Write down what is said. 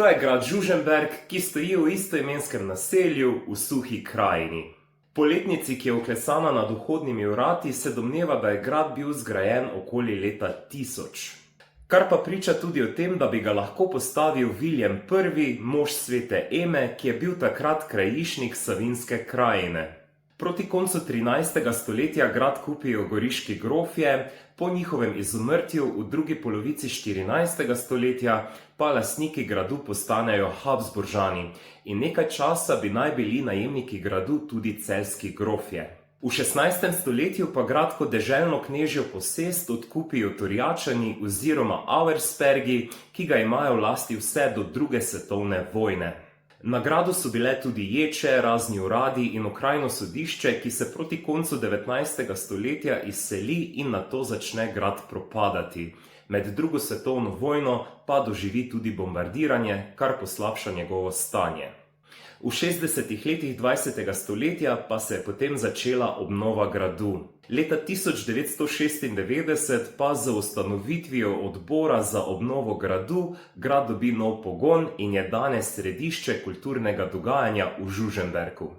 To je grad Žužemberk, ki stoji v istoimenskem naselju v Suhi krajini. Po letnici, ki je vklesana nad vhodnimi vrati, se domneva, da je grad bil zgrajen okoli leta 1000. Kar pa priča tudi o tem, da bi ga lahko postavil Viljem I., mož svete Eme, ki je bil takrat krajišnik Savinjske krajine. Proti koncu 13. stoletja grad kupijo goriški grofje, po njihovem izumrtju v drugi polovici 14. stoletja pa lastniki gradu postanejo Habsburžani in nekaj časa bi naj bili najemniki gradu tudi celjski grofje. V 16. stoletju pa grad kot deželno knežjo posest odkupijo Turjačani oziroma Auerspergi, ki ga imajo v lasti vse do druge svetovne vojne. Na gradu so bile tudi ječe, razni uradi in okrajno sodišče, ki se proti koncu 19. stoletja izseli in nato začne grad propadati. Med drugo svetovno vojno pa doživi tudi bombardiranje, kar poslabša njegovo stanje. V 60. letih 20. stoletja pa se je potem začela obnova gradu. Leta 1996 pa z ustanovitvijo odbora za obnovo gradu grad dobi nov pogon in je danes središče kulturnega dogajanja v Žužemberku.